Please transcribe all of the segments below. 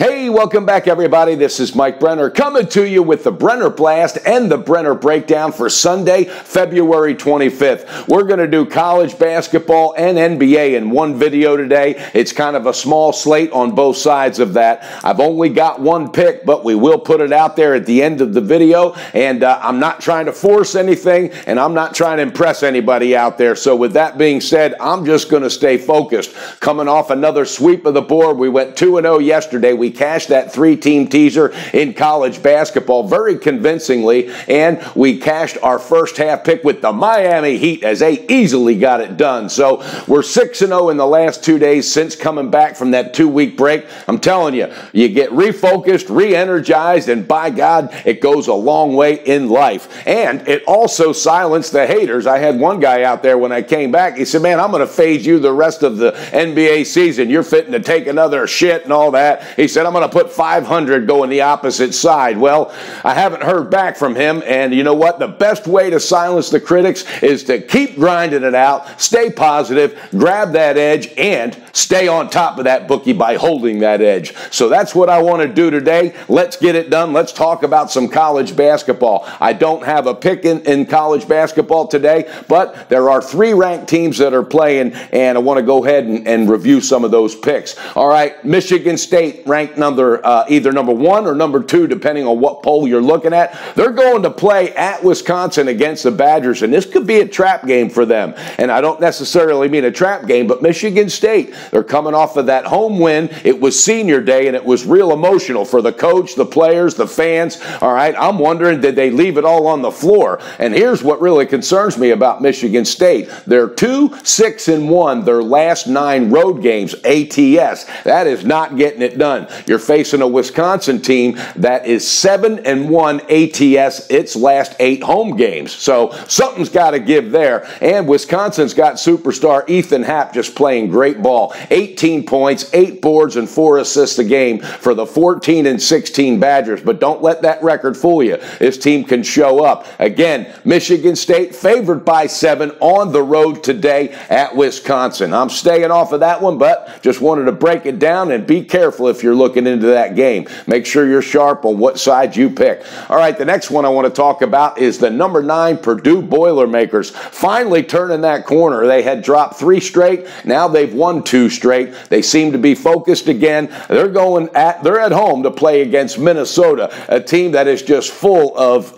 Hey, welcome back, everybody. This is Mike Brenner coming to you with the Brenner Blast and the Brenner Breakdown for Sunday, February 25th. We're going to do college basketball and NBA in one video today. It's kind of a small slate on both sides of that. I've only got one pick, but we will put it out there at the end of the video. And I'm not trying to force anything, and I'm not trying to impress anybody out there. So with that being said, I'm just going to stay focused. Coming off another sweep of the board, we went 2-0 yesterday. We cashed that three-team teaser in college basketball very convincingly, and we cashed our first half pick with the Miami Heat as they easily got it done. So we're 6-0 in the last 2 days since coming back from that 2-week break. I'm telling you, you get refocused, re-energized, and by God, it goes a long way in life. And it also silenced the haters. I had one guy out there when I came back, he said, man, I'm going to fade you the rest of the NBA season. You're fitting to take another shit and all that. He said, I'm going to put 500 going the opposite side. Well, I haven't heard back from him, and you know what? The best way to silence the critics is to keep grinding it out, stay positive, grab that edge, and stay on top of that bookie by holding that edge. So that's what I want to do today. Let's get it done. Let's talk about some college basketball. I don't have a pick in college basketball today, but there are 3 ranked teams that are playing, and I want to go ahead and review some of those picks. All right, Michigan State ranked either number 1 or number 2, depending on what poll you're looking at. They're going to play at Wisconsin against the Badgers, and this could be a trap game for them. And I don't necessarily mean a trap game, but Michigan State, they're coming off of that home win. It was senior day, and it was real emotional for the coach, the players, the fans. All right, I'm wondering, did they leave it all on the floor? And here's what really concerns me about Michigan State. They're 2-6-1 their last 9 road games, ATS. That is not getting it done. You're facing a Wisconsin team that is 7-1 ATS its last 8 home games. So something's got to give there. And Wisconsin's got superstar Ethan Happ just playing great ball. 18 points, 8 boards, and 4 assists a game for the 14-16 Badgers. But don't let that record fool you. This team can show up. Again, Michigan State favored by 7 on the road today at Wisconsin. I'm staying off of that one, but just wanted to break it down, and be careful if you're looking into that game. Make sure you're sharp on what side you pick. All right, the next one I want to talk about is the number 9 Purdue Boilermakers. Finally turning that corner. They had dropped 3 straight. Now they've won 2 straight. They seem to be focused again. They're at home to play against Minnesota, a team that is just full of,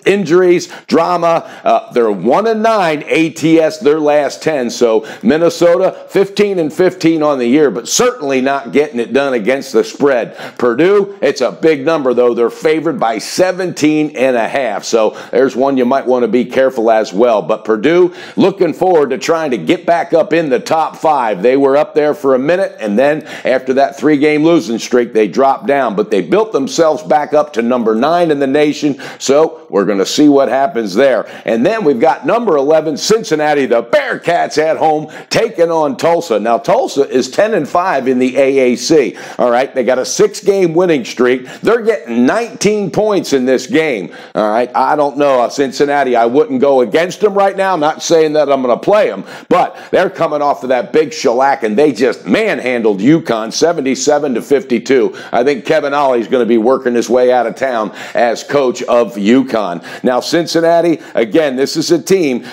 injuries, drama. They're 1-9 ATS their last 10. So Minnesota 15-15 on the year, but certainly not getting it done against the spread. Purdue, it's a big number, though. They're favored by 17.5. So there's one you might want to be careful as well. But Purdue looking forward to trying to get back up in the top 5. They were up there for a minute, and then after that 3-game losing streak, they dropped down. But they built themselves back up to number 9 in the nation. So we're going to see what happens there. And then we've got number 11, Cincinnati, the Bearcats at home, taking on Tulsa. Now, Tulsa is 10-5 in the AAC. All right, they got a 6-game winning streak. They're getting 19 points in this game. All right, I don't know. Cincinnati, I wouldn't go against them right now. I'm not saying that I'm going to play them, but they're coming off of that big shellac, and they just manhandled UConn 77-52. I think Kevin Ollie's going to be working his way out of town as coach of UConn. Now, Cincinnati, again, this is a team,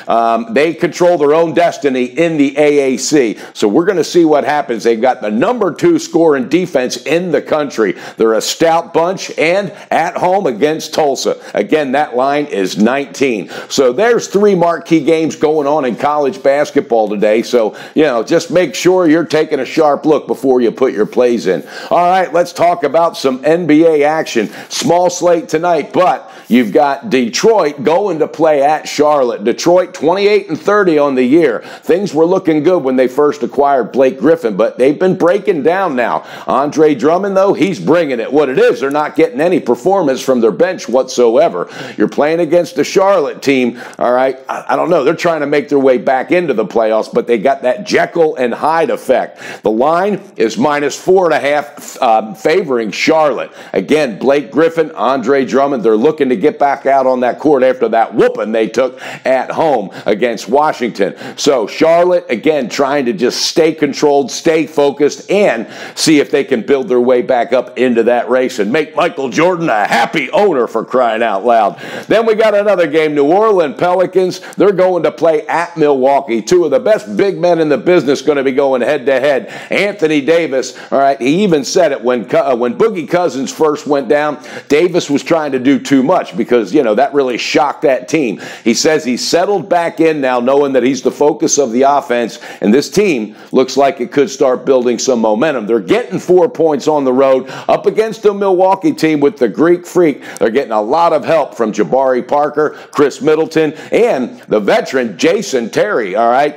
they control their own destiny in the AAC. So we're going to see what happens. They've got the number 2 score in defense in the country. They're a stout bunch, and at home against Tulsa. Again, that line is 19. So there's 3 marquee games going on in college basketball today. So, just make sure you're taking a sharp look before you put your plays in. All right, let's talk about some NBA action. Small slate tonight, but you've got Detroit going to play at Charlotte. Detroit 28-30 on the year. Things were looking good when they first acquired Blake Griffin, but they've been breaking down now. Andre Drummond, though, he's bringing it. What it is, they're not getting any performance from their bench whatsoever. You're playing against the Charlotte team, all right? I don't know. They're trying to make their way back into the playoffs, but they got that Jekyll and Hyde effect. The line is -4.5 favoring Charlotte. Again, Blake Griffin, Andre Drummond, they're looking to get back out on that court after that whooping they took at home against Washington. So Charlotte, again, trying to just stay controlled, stay focused, and see if they can build their way back up into that race and make Michael Jordan a happy owner, for crying out loud. Then we got another game. New Orleans Pelicans, they're going to play at Milwaukee. Two of the best big men in the business going to be going head-to-head. Anthony Davis, all right, he even said it when Boogie Cousins first went down, Davis was trying to do too much because, you know, that really shocked that team. He says he's settled back in now knowing that he's the focus of the offense, and this team looks like it could start building some momentum. They're getting 4 points on the road up against a Milwaukee team with the Greek Freak. They're getting a lot of help from Jabari Parker, Chris Middleton, and the veteran Jason Terry, all right?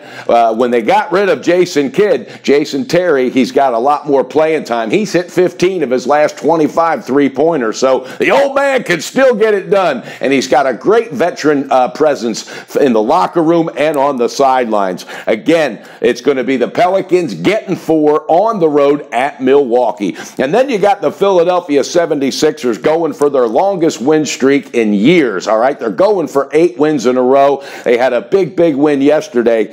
When they got rid of Jason Terry, he's got a lot more playing time. He's hit 15 of his last 25 three-pointers, so the old man can still get it done, and he's got a great veteran presence in the locker room and on the sidelines. Again, it's going to be the Pelicans getting 4 on the road at Milwaukee. And then you got the Philadelphia 76ers going for their longest win streak in years, all right? They're going for 8 wins in a row. They had a big win yesterday.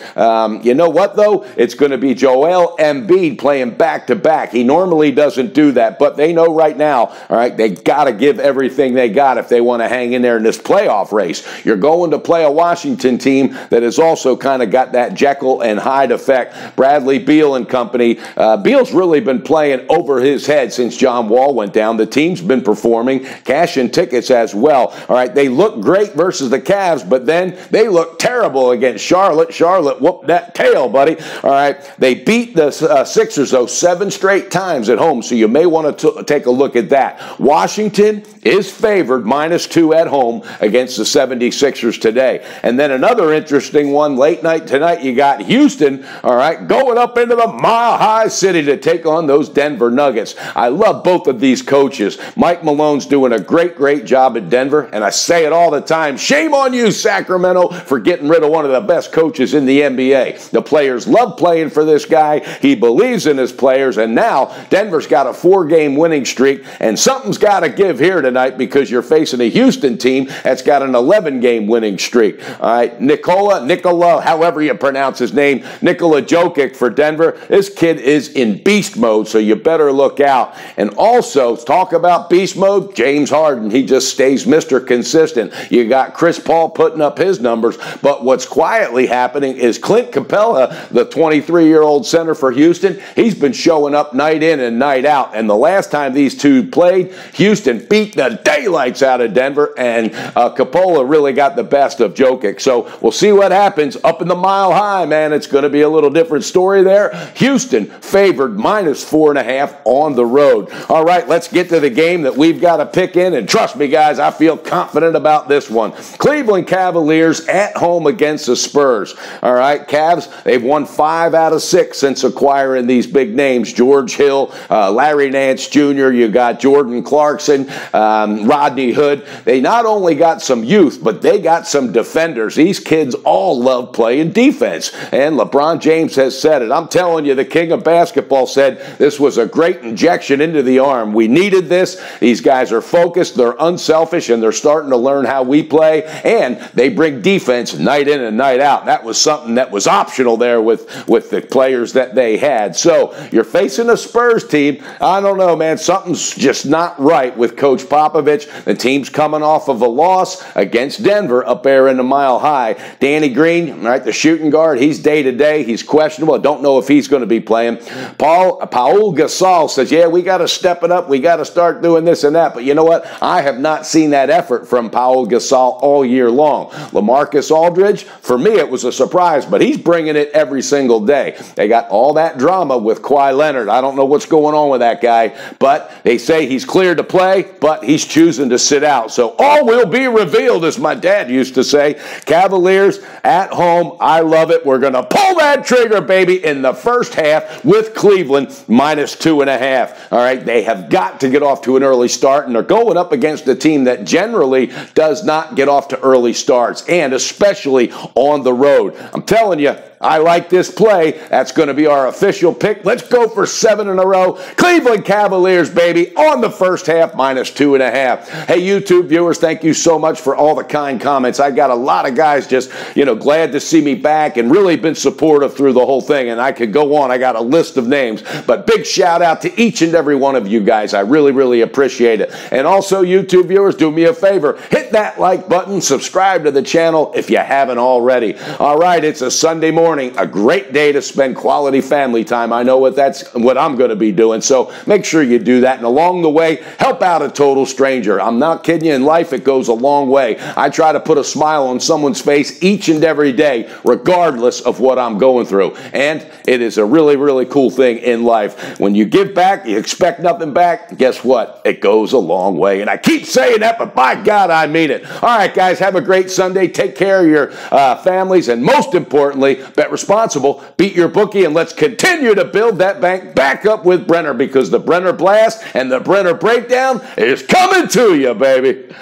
You know what, though? It's going to be Joel Embiid playing back-to-back. He normally doesn't do that, but they know right now, all right, they got to give everything they got if they want to hang in there in this playoff race. You're going to play a Washington team that has also kind of got that Jekyll and Hyde effect. Bradley Beal and company. Beal's really been playing over his head since John Wall went down. The team's been performing, cashing tickets as well. All right, they look great versus the Cavs, but then they look terrible against Charlotte. Charlotte whooped that tail, buddy. All right, they beat the Sixers, though, 7 straight times at home, so you may want to take a look at that. Washington is favored -2 at home against the 76ers today. And then another interesting one, late night tonight, you got Houston, all right, going up into the Mile High City to take on those Denver Nuggets. I love both of these coaches. Mike Malone's doing a great job at Denver, and I say it all the time, shame on you, Sacramento, for getting rid of one of the best coaches in the NBA. The players love playing for this guy. He believes in his players, and now Denver's got a 4-game winning streak, and something's got to give here tonight because you're facing a Houston team that's got an 11-game winning streak. All right, Nikola, however you pronounce his name, Nikola Jokic for Denver. This kid is in beast mode, so you better look out. And also, talk about beast mode, James Harden. He just stays Mr. Consistent. You got Chris Paul putting up his numbers, but what's quietly happening is Clint Capella, the 23-year-old center for Houston, he's been showing up night in and night out. And the last time these two played, Houston beat the daylights out of Denver, and Capella really got the best of Jokic. So we'll see what happens up in the Mile High, man. It's going to be a little different story there. Houston favored -4.5 on the road. All right, let's get to the game that we've got to pick in, and trust me, guys, I feel confident about this one. Cleveland Cavaliers at home against the Spurs. All right, Cavs, they've won 5 out of 6 since acquiring these big names. George Hill, Larry Nance Jr., you got Jordan Clarkson, Rodney Hood. They not only got some youth, but they got some defenders. These kids all love playing defense, and LeBron James has said it. I'm telling you, the king of basketball said this was a great injection into the arm. We needed this. These guys are focused, they're unselfish, and they're starting to learn how we play, and they bring defense night in and night out. That was something that was optional there with the players that they had. So you're facing a Spurs team. I don't know, man. Something's just not right with Coach Popovich. The team's coming off of a loss against Denver up there in the Mile High. Danny Green, right, the shooting guard, he's day-to-day. He's questionable. I don't know if he's going to be playing. Paul Gasol says, yeah, we got to step it up. We got to start doing this and that. But you know what? I have not seen that effort from Paul Gasol all year long. LaMarcus Aldridge, for me, it was a surprise, but he's bringing it every single day. They got all that drama with Kawhi Leonard. I don't know what's going on with that guy, but they say he's cleared to play, but he's choosing to sit out. So all will be revealed, as my dad used to say. Cavaliers at home. I love it. We're going to pull that trigger, baby, in the first half with Cleveland -2.5. All right, they have got to get off to an early start, and they're going up against a team that generally does not get off to early starts, and especially on the road. I'm telling you, I like this play. That's going to be our official pick. Let's go for 7 in a row. Cleveland Cavaliers, baby, on the first half, -2.5. Hey, YouTube viewers, thank you so much for all the kind comments. I got a lot of guys just, glad to see me back and really been supportive through the whole thing. And I could go on. I got a list of names. But big shout out to each and every one of you guys. I really, really appreciate it. And also, YouTube viewers, do me a favor. Hit that like button. Subscribe to the channel if you haven't already. All right, it's a Sunday morning. A great day to spend quality family time. I know what I'm going to be doing, so make sure you do that. And along the way, help out a total stranger. I'm not kidding you. In life, it goes a long way. I try to put a smile on someone's face each and every day, regardless of what I'm going through. And it is a really, really cool thing in life. When you give back, you expect nothing back. Guess what? It goes a long way. And I keep saying that, but by God, I mean it. All right, guys, have a great Sunday. Take care of your families, and most importantly, bet responsible, beat your bookie, and let's continue to build that bank back up with Brenner, because the Brenner Blast and the Brenner Breakdown is coming to you, baby.